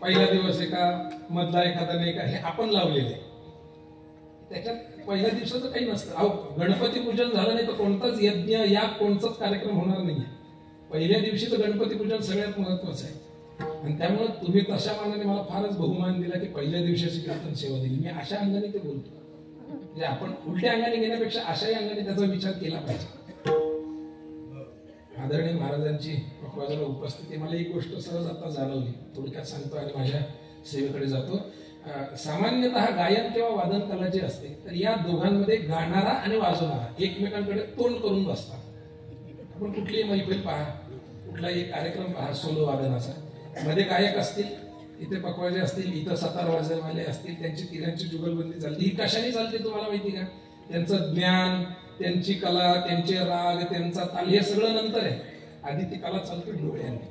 पहिला दिवस आहे का मधला एखादा नाही का हे आपण लावलेले. त्याच्यात पहिल्या दिवसाचं काही नसतं. अहो गणपती पूजन झालं नाही तर कोणताच यज्ञ या कोणताच कार्यक्रम होणार नाही. पहिल्या दिवशीचं गणपती पूजन सगळ्यात महत्वाचं आहे. आणि त्यामुळे तुम्ही तशा मानाने मला फारच बहुमान दिला की पहिल्या दिवसाची कीर्तन सेवा दिली. मी अशा अंगाने ते बोलतो. म्हणजे आपण उलट्या अंगाने घेण्यापेक्षा अशाही अंगाने त्याचा विचार केला पाहिजे. आदरणीय महाराजांची बाजूला उपस्थिती मला एक गोष्ट सहज आता जाणवली. थोडक्यात सांगतो आणि माझ्या सेवेकडे जातो. सामान्यतः गायन किंवा वादन कला जी असते तर या दोघांमध्ये गाणारा आणि वाजवणारा एकमेकांकडे तोंड करून बसतात. आपण कुठलीही मैफिल पहा, कुठलाही कार्यक्रम पहा सोलो वादनाचा, मध्ये गायक असतील, इथे पखवाजे असतील, इथं सतार वाजवणारे असतील, त्यांची तिघांची जुगलबंदी चालते. ही कशाने चालते तुम्हाला माहिती का? त्यांचं ज्ञान, त्यांची कला, त्यांचे राग, त्यांचा ताल हे सगळं नंतर आहे. आधी ती कला चालते डोळ्यांनी.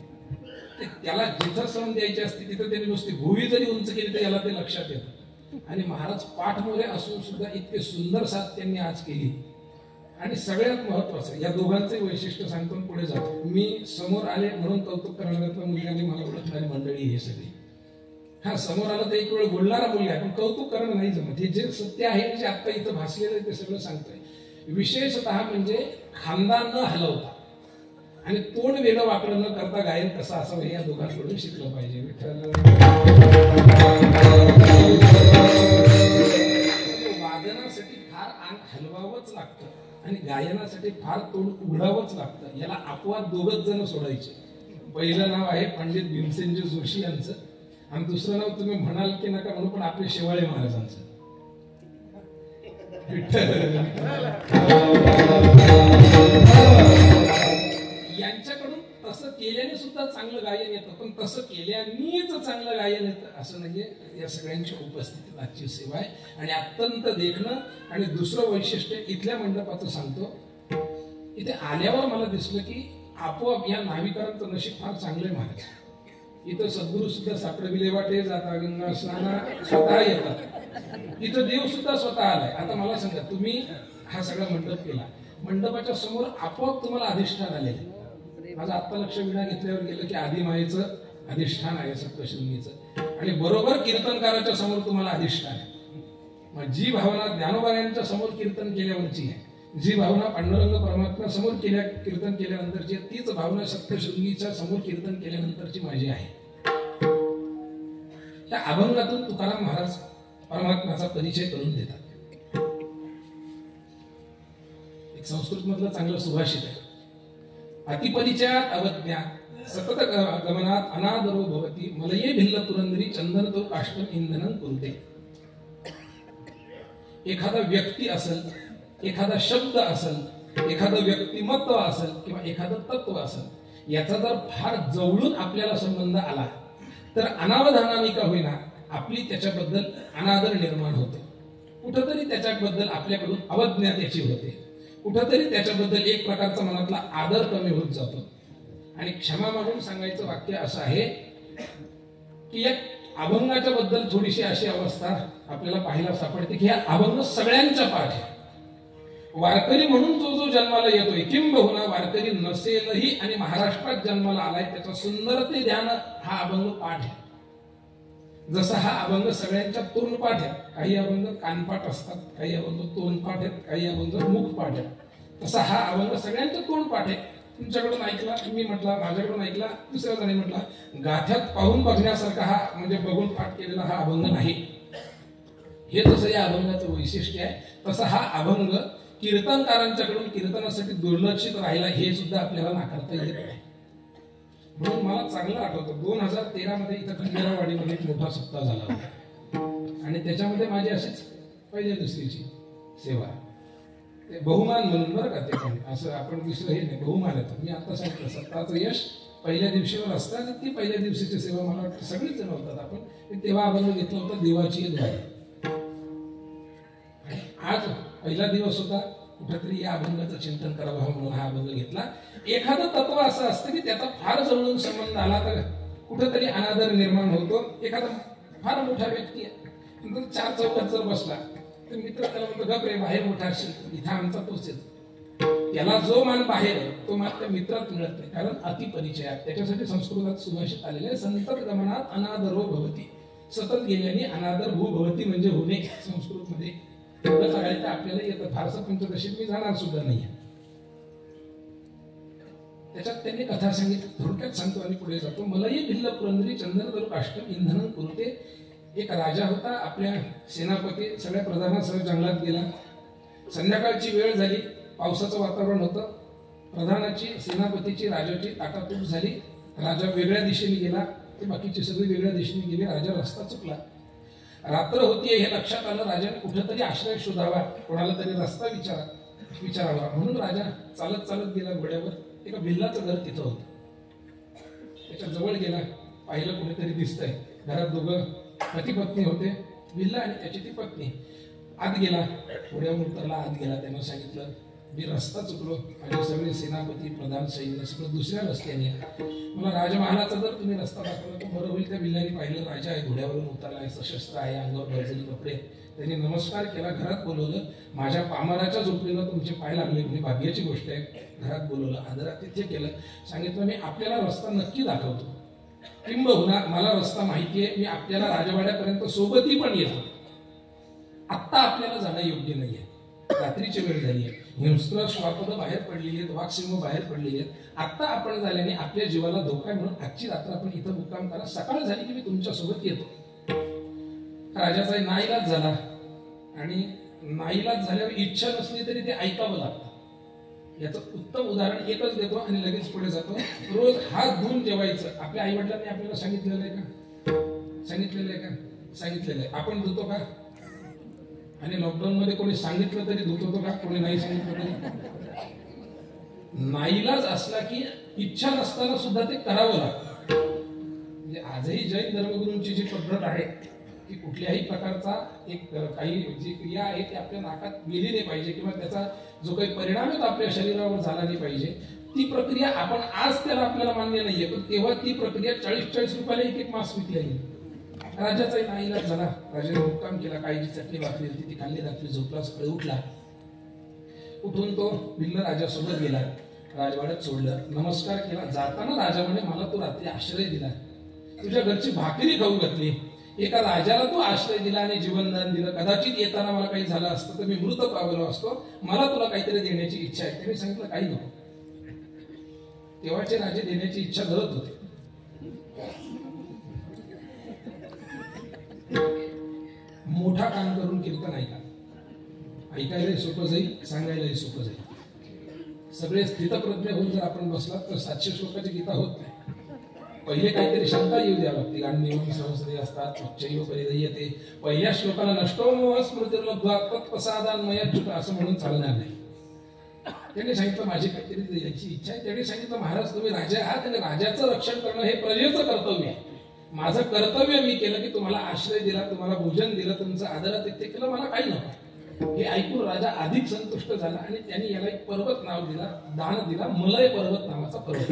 त्याला जिथं सण द्यायची असते तिथं त्यांनी नुसती भुवी जरी उंच केली तर याला ते लक्षात येतं. आणि महाराज पाठमोरे असून सुद्धा इतके सुंदर साथ त्यांनी आज केली. आणि सगळ्यात महत्वाचं या दोघांचे वैशिष्ट्य सांगतो पुढे जातो. मी समोर आले म्हणून कौतुक करणाऱ्या मुलग्यांनी मला ओळखणारी मंडळी हे सगळी. हा समोर आलं तर एक वेळ बोलणारा मुलगा आहे पण कौतुक करणं नाही जमत. हे जे सत्य आहे जे आता इथं भासलेलं आहे ते सगळं सांगतोय. विशेषतः म्हणजे खांदा न हलवता आणि तोंड वेगळं वाकडं न करता गायन कसं असावं हे या दोघांकडून शिकलं पाहिजे. वादनासाठी फार अंग हलवावंच लागतं आणि गायनासाठी फार तोंड उघडावंच लागतं. याला अपवाद दोघच जण सोडायचे. पहिलं नाव आहे पंडित भीमसेनजी जोशी यांचं आणि दुसरं नाव तुम्ही म्हणाल की नका म्हणू पण आपले शेवाळे महाराजांचं. यांच्याकडून तसं केल्याने सुद्धा चांगलं गायन येतं पण तसं केल्यानेच चांगलं गायन येतं असं नाहीये. या सगळ्यांच्या उपस्थितीत आजची सेवा आहे आणि अत्यंत देखणं. आणि दुसरं वैशिष्ट्य इथल्या मंडपाचं सांगतो. इथे आल्यावर मला दिसलं की आपोआप या नाविकांचं नशीब फार चांगलं महाराज. इथं सद्गुरू सुद्धा सापडविले वाटे जाता गंगा स्नाना स्वतः येतात. इथं देव सुद्धा स्वतः आलाय. आता मला सांगा तुम्ही हा सगळा मंडप केला, मंडपाच्या समोर आपोआप तुम्हाला अधिष्ठान आलेलं. माझं आत्ता लक्ष विना घेतल्यावर गेलं की आदिमायेचं अधिष्ठान आहे सप्तशृंगीचं आणि बरोबर कीर्तनकाराच्या समोर तुम्हाला अधिष्ठान आहे. मग जी भावना ज्ञानोबा समोर कीर्तन केल्यावरची आहे, जी भावना पांडुरंग परमात्मा समोर कीर्तन केल्यानंतरची तीच भावना सप्तशृंगीच्या समोर कीर्तन केल्यानंतरची माझी आहे. त्या अभंगातून तुकाराम महाराज परमात्म्याचा परिचय करून देतात. एक संस्कृत मधलं चांगलं सुभाषित आहे. अतिपरिचयात अवज्ञा सतत गमनात अनादरो भवती मलये भिल्ल पुरंदरी चंदन तो काष्टम इंधनं कुरुते. एखादा व्यक्ती असेल, एखादा शब्द असेल, एखादं व्यक्तिमत्व असेल किंवा एखादं तत्व असेल, याचा जर फार जवळून आपल्याला संबंध आला तर अनावधानाने का होईना आपली त्याच्याबद्दल अनादर निर्माण होतो. कुठंतरी त्याच्याबद्दल आपल्याकडून अवज्ञा त्याची होते. कुठंतरी त्याच्याबद्दल एक प्रकारचा मनातला आदर कमी होत जातो. आणि क्षमा मागून सांगायचं वाक्य असं आहे की या अभंगाच्या बद्दल थोडीशी अशी अवस्था आपल्याला पाहायला सापडते की हा अभंग सगळ्यांचा पाठ आहे. वारकरी म्हणून जो जो जन्माला येतोय किंबहुना वारकरी नसेलही आणि महाराष्ट्रात जन्माला आलाय त्याचा सुंदरते ध्यान हा अभंग पाठ आहे. जसा हा अभंग सगळ्यांच्या तोंडपाठ आहे. काही अभंग कानपाठ असतात, काही अभंग तोंडपाठ आहेत, काही अभंग मुखपाठ आहेत. तसा हा अभंग सगळ्यांच्या तोंडपाठ आहे. तुमच्याकडून ऐकला, मी म्हटला, माझ्याकडून ऐकला, दुसऱ्या जणी म्हटला. गाथ्यात पाहून बघण्यासारखा हा म्हणजे बघून पाठ केलेला हा अभंग नाही. हे जसं या अभंगाचं वैशिष्ट्य आहे तसं हा अभंग कीर्तनकारांच्याकडून कीर्तनासाठी दुर्लक्षित राहिला हे सुद्धा आपल्याला नाकारता येत नाही. म्हणून मला चांगलं आठवतं 2013 मध्ये इथं खंडेरावाडीमध्ये एक मोठा सप्ताह झाला होता आणि त्याच्यामध्ये माझी अशीच पहिल्या दुसरीची सेवा. ते बहुमान म्हणून बरं का, ते असं आपण दुसरं हे नाही, बहुमान येतं. मी आता सांगितलं सप्ताहाचं यश पहिल्या दिवशीवर असतं आणि ती पहिल्या दिवशीची सेवा मला वाटतं सगळीच जण होतात. आपण तेव्हा अभंग घेतलं होतं देवाची द्वारी. आज पहिला दिवस होता, कुठेतरी या अभंगाचं चिंतन करावं म्हणून हा अभंग घेतला. एखादं तत्व असं असतं की त्याचा फार जवळून संबंध आला तर कुठेतरी अनादर निर्माण होतो. एखादा फार मोठा व्यक्ती आहे नंतर 4 चौकात जर बसला तर मित्र त्याला म्हणतो गप रे बाहेर मोठा असेल, इथं आमचा तोच येतो. त्याला जो मान बाहेर आहे तो मान त्या मित्रात मिळत नाही, कारण अतिपरिचयात. त्याच्यासाठी संस्कृतात सुभाषित आलेले आहे, संतत गमनात अनादरो भवती. सतत गेल्याने अनादर भू भवती म्हणजे होणे. संस्कृतमध्ये एवढं सांगायचं आपल्याला येतं, फारसं पंचदशीत मी जाणार सुद्धा नाही. त्याच्यात त्यांनी कथा सांगितली, थोडक्यात सांगतो आणि पुढे जातो. मलाही भिल्ल पुरंदरी चंदन काष्टम इंधन पुरते. एक राजा होता, आपल्या सेनापती सगळ्या प्रधानासह जंगलात गेला. संध्याकाळची वेळ झाली, पावसाचं वातावरण होतं. प्रधानाची, सेनापतीची, राजाची ताटातूट झाली. राजा वेगळ्या दिशेने गेला, ते बाकीचे सगळे वेगळ्या दिशेने गेले. राजा रस्ता चुकला. रात्र होतीये हे लक्षात आलं. राजाने कुठेतरी आश्रय शोधावा, कोणाला तरी रस्ता विचारावा, म्हणून राजा चालत चालत गेला घोड्यावर. एका भिल्लाचं घर तिथं होतं. त्याच्या जवळ गेला, पाहिलं कुठेतरी दिसतंय. घरात दोघं पती पत्नी होते, भिल्ला आणि त्याची ती पत्नी. आत गेला, घोड्यावर उतरला, आत गेला. त्यानं सांगितलं, मी रस्ता चुकलो, माझे सगळे सेनापती, प्रधान, सैन्य सगळं दुसऱ्या रस्त्याने. मला राजमहालाचा जर तुम्ही रस्ता दाखवला तर बरं होईल. त्या भिल्लाने पाहिलं, राजा आहे, घोड्यावरून उतरला आहे, सशस्त्र आहे, अंगावर गरजली कपडे. त्यांनी नमस्कार केला, घरात बोलवलं. माझ्या पामराच्या झोपडीला तुमचे पाय लागले, म्हणजे भाग्याची गोष्ट आहे. घरात बोलवलं, आदरातिथ्य केलं. सांगितलं, मी आपल्याला रस्ता नक्की दाखवतो, किंबहुना मला रस्ता माहितीये, मी आपल्याला राजवाड्यापर्यंत सोबतही पण येतो. आत्ता आपल्याला जाणं योग्य नाहीये, रात्रीची वेळ झाली आहे. हिंस्त्र श्वापद बाहेर पडलेली आहेत, वाघसिंह बाहेर पडलेली आहेत. आत्ता आपण झाल्याने आपल्या जीवाला धोका, म्हणून आजची रात्र आपण इथं मुक्काम करा. सकाळ झाली की मी तुमच्या सोबत येतो. राजाचा नाईलाज झाला, आणि नाईलाज झाल्यावर इच्छा नसली तरी ते ऐकावं लागतं. याचं उत्तम उदाहरण एकच देतो आणि लगेच पुढे जातो. रोज हात धुवून जेवायचं. आपल्या आई वडिलांनी आपल्याला सांगितलेलं आहे का? सांगितलेलं आहे. आपण धुतो का? आणि लॉकडाऊन मध्ये कोणी सांगितलं तरी धुतो का? कोणी नाही सांगितलं तरी? नाईलाज असला की इच्छा नसताना सुद्धा ते करावं लागतं. म्हणजे आजही जैन धर्मगुरूंची जी पद्धत आहे की कुठल्याही प्रकारचा एक काही जी क्रिया आहे ती आपल्या नाकात गेली नाही पाहिजे, किंवा त्याचा जो काही परिणाम आहे तो आपल्या शरीरावर झाला नाही पाहिजे. ती प्रक्रिया आपण आज त्याला आपल्याला मान्य नाहीये, पण तेव्हा ती प्रक्रिया 40-40 रुपयाला एक मास विकलेली. राजाचाही नाईलाज झाला. राजाने मुक्काम केला. काही जी चटणी वाटली होती ती खाल्ली, रात्री झोपला. सकाळी उठला. उठून तो भिल्ल राजासोबत गेला, राजवाड्यात सोडलं, नमस्कार केला. जाताना राजा म्हणे, मला तू रात्री आश्रय दिला, तुझ्या घरची भाकरी खाऊ घातली, एका राजाला तू आश्रय दिला आणि जीवनदान दिलं. कदाचित येताना मला काही झालं असतं तर मी मृत पावलो असतो. मला तुला काहीतरी देण्याची इच्छा आहे. त्यांनी सांगितलं, काही नको. तेव्हाचे राजे देण्याची इच्छा धरत होते. मोठा काम करून कीर्तन ऐकायलाही सोपं जाईल, सांगायलाही सोपं जाईल. सगळे स्थितप्रज्ञ होऊन जर आपण बसलात तर 700 श्लोकाची गीता होत नाही. पहिले काहीतरी शंका येऊ द्या लागते. गांडीव सहस्रे असतात, उच्चैव परिदय्यते. पहिल्या श्लोकाला नष्टो मोह स्मृतिर्लब्ध्वा तत्प्रसादान्मयच्युत असं म्हणून चालणार नाही. त्यांनी सांगितलं, माझी काहीतरी द्यायची इच्छा आहे. त्यांनी सांगितलं, महाराज तुम्ही राजा आहात आणि राजाचं रक्षण करणं हे प्रजेचं कर्तव्य आहे. माझं कर्तव्य मी केलं की तुम्हाला आश्रय दिला, तुम्हाला भोजन दिलं, तुमचं आदरातिथ्य केलं, मला काही नको. हे ऐकून राजा अधिक संतुष्ट झाला आणि त्यांनी याला एक पर्वत नाव दिला, दान दिला. मलय पर्वत नावाचा पर्वत.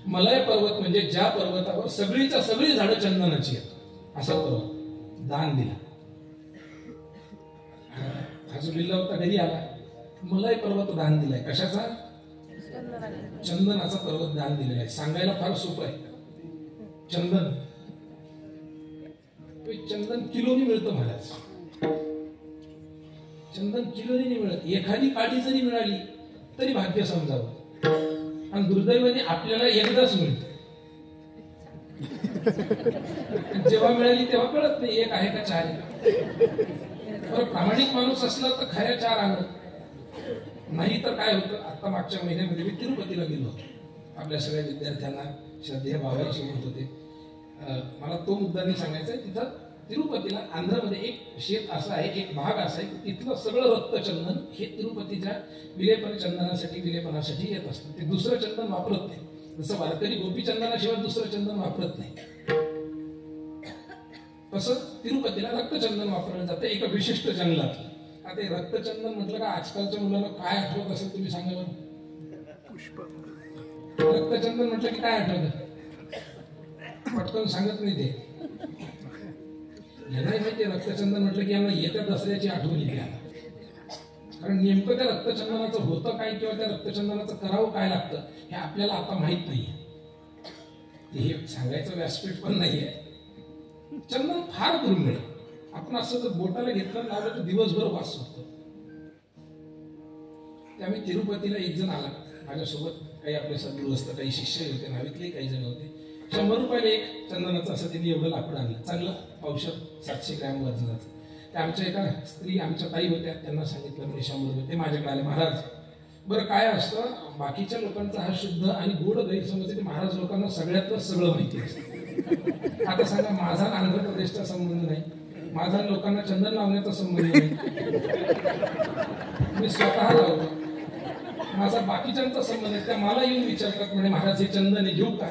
मलय पर्वत म्हणजे ज्या पर्वतावर सगळीच्या सगळी झाडं चंदनाची आहेत, असा पर्वत दान दिला. हा जो भिल्ला होता घरी आला, मलय पर्वत दान दिलाय. कशाचा? चंदनाचा पर्वत दान दिलेला आहे. सांगायला फार सोपं आहे. चंदन किलोनी मिळतं महाराज. चंदन किलोनी मिळत. एखादी काडी जरी मिळाली तरी भाग्य समजावं. आणि दुर्दैवाने आपल्याला एकदाच मिळते. जेव्हा मिळाली तेव्हा कळत नाही एक आहे का 4 आहे. प्रामाणिक माणूस असला तर खऱ्या 4 आणत. नाही तर काय होतं, आता मागच्या महिन्यामध्ये मी तिरुपतीला गेलो होतो. आपल्या सगळ्या विद्यार्थ्यांना श्रद्धेय भावाची होत होते. मला तो मुद्दा नाही सांगायचा आहे. तिथं तिरुपतीला आंध्रमध्ये एक शेत असं आहे, एक भाग असा आहे की तिथलं सगळं रक्तचंदन हे तिरुपतीच्या विलेपनासाठी येत असतं. ते दुसरं चंदन वापरत नाही. जसं वारकरी गोपीचंदनाशिवाय दुसरं चंदन वापरत नाही, तसं तिरुपतीला रक्तचंदन वापरलं जातं एका विशिष्ट जंगलात. आता हे रक्तचंदन म्हटलं का आजकालच्या मुलांना काय आठवत असेल तुम्ही सांगा बरं? रक्तचंदन म्हटलं की काय आठवतं? पटकन सांगत नाही ते. यांनाही माहिती रक्तचंदन म्हटलं की यांना येत्या दसऱ्याची आठवण येते. कारण नेमकं त्या रक्तचंदनाचं होतं काय किंवा त्या रक्तचंदनाचं करावं काय लागतं हे आपल्याला आता माहित नाहीये. हे सांगायचं व्यासपीठ पण नाहीये. चंदन फार दुर्मिळ. आपण असं जर बोटाला घेतलं लावलं तर दिवसभर वास सुटतो. त्यामुळे तिरुपतीला एक जण आला माझ्यासोबत, काही आपले सद्गुरू असतात, काही शिष्य होते, नावीतले काही जण होते. 100 रुपयाला एक चंदनाचं असं त्यांनी एवढं लाकूड आणलं, चांगलं औषध 700 ग्रॅम वजनाचं. ते आमच्या एका स्त्री आमच्या ताई होत्या, त्यांना सांगितलं म्हणजे 100 रुपये. ते माझ्याकडे आले, महाराज बरं काय असतं, बाकीच्या लोकांचा हा शुद्ध आणि गोड गैरसमज आहे, महाराज लोकांना सगळ्यातलं सगळं माहिती असतं. आता सांगा, माझा आंध्र प्रदेशचा संबंध नाही, माझा लोकांना चंदन लावण्याचा संबंध नाही, मी स्वतः लावतो, माझा बाकीच्यांचा संबंध आहे. त्या मला येऊन विचारतात म्हणे महाराज हे चंदन घेऊ का?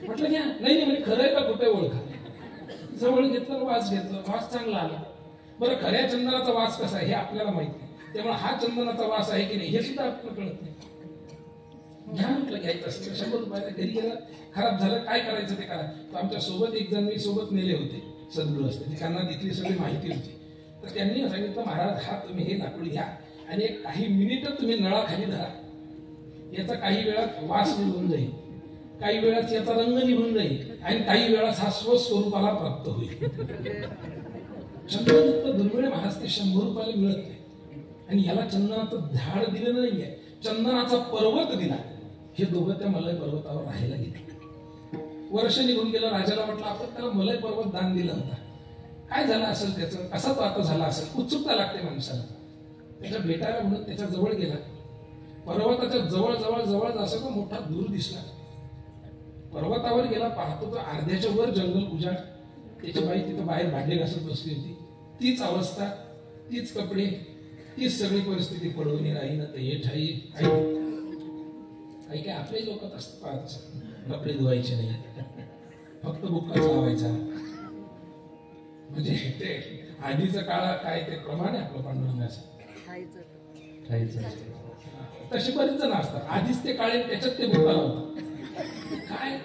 म्हटलं घ्या. नाही म्हणजे खरं आहे का कुठे ओळखा. जवळ घेतलं, वास घेतलं, वास चांगला आला. बरं खऱ्या चंदनाचा वास कसा आहे हे आपल्याला माहिती आहे, त्यामुळे हा चंदनाचा वास आहे की नाही हे सुद्धा आपल्याला कळत नाही. घ्या म्हटलं, घ्यायचं असेल 100 रुपयाला. घरी गेला, खराब झालं, काय करायचं ते करा. तर आमच्या सोबत एक जण मी सोबत नेले होते, सद्गुरू असते, त्यांना तिथली सगळी माहिती होती. तर त्यांनी सांगितलं महाराज हा तुम्ही हे लाकूड घ्या आणि एक काही मिनिटं तुम्ही नळाखाली धरा, याचा काही वेळात वास निघून जाईल, काही वेळात याचा रंग निघून जाईल आणि काही वेळात हा स्वस्वरूपाला प्राप्त होईल. चंदन इतकं दुर्मिळ महाराज, ते 100 रुपयाला मिळत नाही. आणि याला चंदनाचं झाड दिलं नाहीये, चंदनाचा पर्वत दिला. हे दोघं त्या मलय पर्वतावर राहायला गेले. वर्ष निघून गेलं, राजाला म्हटलं आपण त्याला मलय पर्वत दान दिला होता, काय झालं असेल त्याचं, कसा तो आता झाला असेल, उत्सुकता लागते माणसाला. त्याच्या भेटायला म्हणून त्याच्या जवळ गेला. पर्वताच्या जवळ जवळ जवळ असं तो मोठा दूर दिसला. पर्वतावर गेला, पाहतो तर अर्ध्याच्या वर जंगल उजाड. त्याची बाई तिथं बाहेर भांडे घासत बसली होती. तीच अवस्था, तीच कपडे, तीच सगळी परिस्थिती. पडवणी राही ना ते ठाई. काही काय आपले लोकात असत पाहत असत, कपडे धुवायचे नाही, फक्त बुक्काच लावायचा. म्हणजे ते आधीचं काळ काय ते प्रमाण आहे आपलं पांडुरंगाचं. तसे बरेच जण असतात, आधीच ते काळे त्याच्यात ते बुक्का लावतात. काय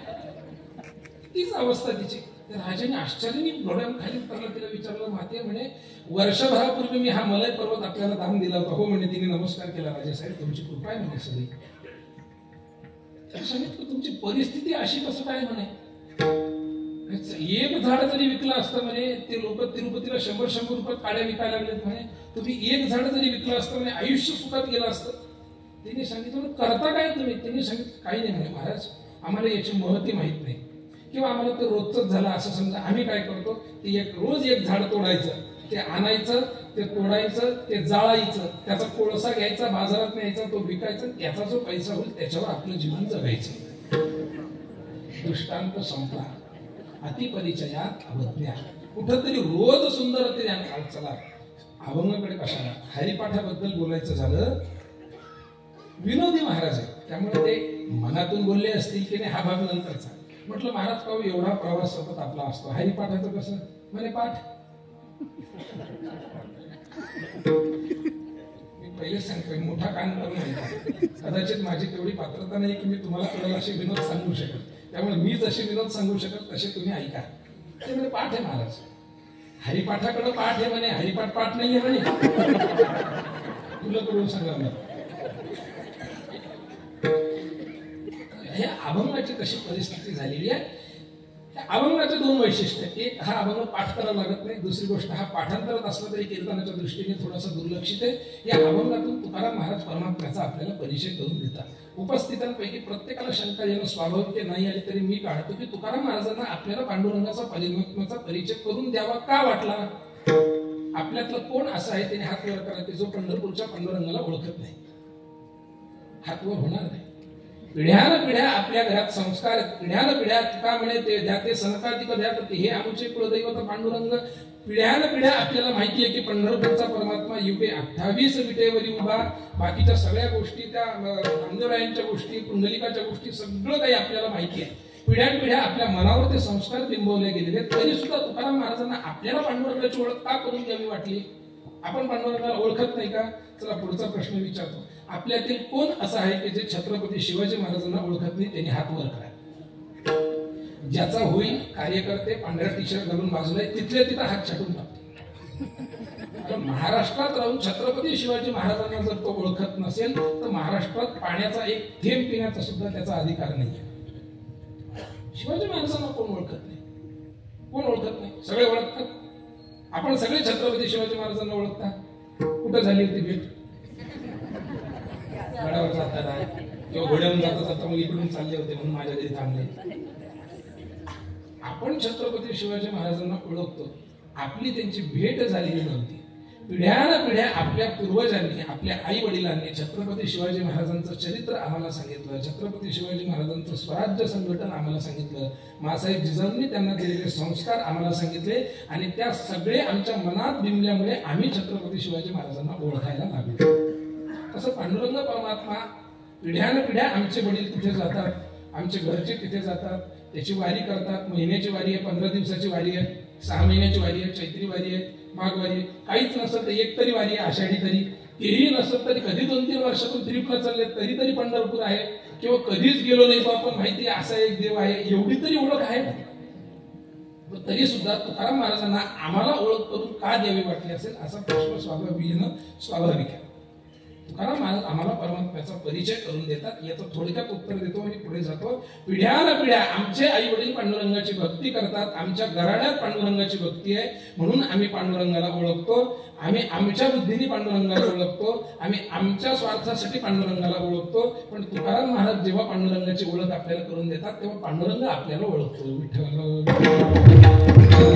तीच अवस्था तिची. राजाने आश्चर्याने डोळ्यात खाली उतरला, तिला विचारलं माते म्हणे वर्षभरापूर्वी मी हा मलय पर्वत आपल्याला दान दिला होता. हो म्हणे. तिने नमस्कार केला. राजासाहेब तुमची कृपा आहे म्हणे सगळी. सांगितलं तुमची परिस्थिती अशी कसं काय म्हणे. एक झाड जरी विकलं असतं म्हणे, ते लोक तिरुपतीला 100 रुपयात काड्या विकायला लागलेत म्हणे, तुम्ही एक झाड जरी विकलं असतं म्हणे आयुष्य सुखात गेलं असतं. तिने सांगितलं करता काय तुम्ही. त्यांनी सांगितलं काही नाही म्हणे महाराज, आम्हाला याची महती माहित नाही किंवा आम्हाला ते रोजच झालं असं समजा. आम्ही काय करतो, ते रोज एक झाड तोडायचं, ते आणायचं, ते तोडायचं, ते जाळायचं, त्याचा कोळसा घ्यायचा, बाजारात न्यायचा, तो विकायचा, त्याचा जो पैसा होईल त्याच्यावर आपलं जीवन जगायचं. दृष्टांत संपला. अतिपरिचयात अवज्ञा. कुठंतरी रोज सुंदर ते ध्यान. चला अभंगाकडे कशाला. हरिपाठाबद्दल बोलायचं झालं, विनोदी महाराज आहे त्यामुळे ते मनातून बोलले असतील की नाही हा भाग नंतरचा. म्हटलं महाराज पाहू एवढा प्रवास सतत आपला असतो, हरिपाठाचं कसं म्हणे पाठ. मी पहिलेच सांगतोय मोठा कान करून ऐका. कदाचित माझी तेवढी पात्रता नाही की मी तुम्हाला कळलं असे विनोद सांगू शकेल, त्यामुळे मी जसे विनोद सांगू शकत तसे तुम्ही ऐका. ते म्हणे पाठ आहे महाराज, हरिपाठाकडे पाठ आहे म्हणे, हरिपाठ पाठ नाहीये म्हणे. तुला करून सांगा मला. हे अभंगाची कशी परिस्थिती झालेली आहे. अभंगाचे 2 वैशिष्ट्य. एक, हा अभंग पाठ करावा लागत नाही. दुसरी गोष्ट, हा पाठांतरात असला तरी कीर्तनाच्या दृष्टीने थोडासा दुर्लक्षित आहे. या अभंगातून तुकाराम महाराज परमात्म्याचा आपल्याला परिचय करून देतात. उपस्थितांपैकी प्रत्येकाला शंका येणं स्वाभाविक नाही आली तरी मी काढतो की तुकाराम महाराजांना आपल्याला पांडुरंगाचा परमात्म्याचा परिचय करून द्यावा का वाटला. आपल्यातलं कोण असं आहे त्याने हात वर करायचे जो पंढरपूरच्या पांडुरंगाला ओळखत नाही. हात वर होणार नाही. पिढ्यानपिढ्या आपल्या घरात संस्कार आहेत. पिढ्यानपिढ्या तुका म्हणे ते द्या ते सनकाधिक द्या, हे आमचे कुलदैवत पांडुरंग. पिढ्यानपिढ्या आपल्याला माहिती आहे की पंढरपूरचा परमात्मा युगे 28 विटेवरी उभा. बाकीच्या सगळ्या गोष्टी, त्या नामदेवरायांच्या गोष्टी, पुंडलिकाच्या गोष्टी सगळं काही आपल्याला माहिती आहे. पिढ्यानपिढ्या आपल्या मनावर ते संस्कार बिंबवले गेलेले. तरी सुद्धा तुकाराम महाराजांना आपल्याला पांडुरंगाची ओळख का करून द्यावी वाटली. आपण पांडुरंगाला ओळखत नाही का. चला पुढचा प्रश्न विचारतो. आपल्यातील कोण असं आहे की जे छत्रपती शिवाजी महाराजांना ओळखत नाही. त्यांनी हात वर करा. ज्याचा होईल कार्यकर्ते पांढऱ्या टी-शर्ट घालून बाजूला तिथल्या तिथं हात छाटून टाकतो. महाराष्ट्रात राहून छत्रपती शिवाजी महाराजांना जर तो ओळखत नसेल तर महाराष्ट्रात पाण्याचा एक थेंब पिण्याचा सुद्धा त्याचा अधिकार नाही. शिवाजी महाराजांना कोण ओळखत नाही? कोण ओळखत नाही? सगळे ओळखतात. आपण सगळे छत्रपती शिवाजी महाराजांना ओळखता. कुठं झाली होती भेट? गडावर जाताना किंवा घोड्यावरून जाता जाता मग इकडून चालले होते म्हणून माझ्या घरी थांबले. आपण छत्रपती शिवाजी महाराजांना ओळखतो, आपली त्यांची भेट झालेली नव्हती. पिढ्यानपिढ्या आपल्या पूर्वजांनी, आपल्या आई वडिलांनी छत्रपती शिवाजी महाराजांचं चरित्र आम्हाला सांगितलं, छत्रपती शिवाजी महाराजांचं स्वराज्य संघटन आम्हाला सांगितलं, मासाहेब जिजाऊंनी त्यांना दिलेले संस्कार आम्हाला सांगितले आणि त्या सगळे आमच्या मनात बिंबल्यामुळे आम्ही छत्रपती शिवाजी महाराजांना ओळखायला लागलो. तसं पांडुरंग परमात्मा पिढ्यानपिढ्या आमचे वडील तिथे जातात, आमचे घरचे तिथे जातात, त्याची वारी करतात. महिन्याची वारी आहे, 15 दिवसाची वारी आहे, 6 महिन्याची वारी आहे, चैत्री वारी आहे, माघ वारी आहे. काहीच नसेल तर एक तरी वारी आहे, आषाढी तरी. तेही नसेल तरी कधी 2-3 वर्षातून ट्रिपला चालले तरी पंढरपूर आहे, किंवा कधीच गेलो नाही पण आपण माहिती आहे असा एक देव आहे, एवढी तरी ओळख आहे. तरी सुद्धा तुकाराम महाराजांना आम्हाला ओळख करून का द्यावी वाटली असेल असा प्रश्न स्वाभाविक आहे. तुकाराम महाराज आम्हाला परमात्म्याचा परिचय करून देतात. याचं थोडक्यात उत्तर देतो आणि पुढे जातो. पिढ्यानपिढ्या आमचे आई वडील पांडुरंगाची भक्ती करतात, आमच्या घराण्यात पांडुरंगाची भक्ती आहे म्हणून आम्ही पांडुरंगाला ओळखतो. आम्ही आमच्या बुद्धीने पांडुरंगाला ओळखतो, आम्ही आमच्या स्वार्थासाठी पांडुरंगाला ओळखतो. पण तुकाराम महाराज जेव्हा पांडुरंगाची ओळख आपल्याला करून देतात तेव्हा पांडुरंग आपल्याला ओळखतो. विठ्ठल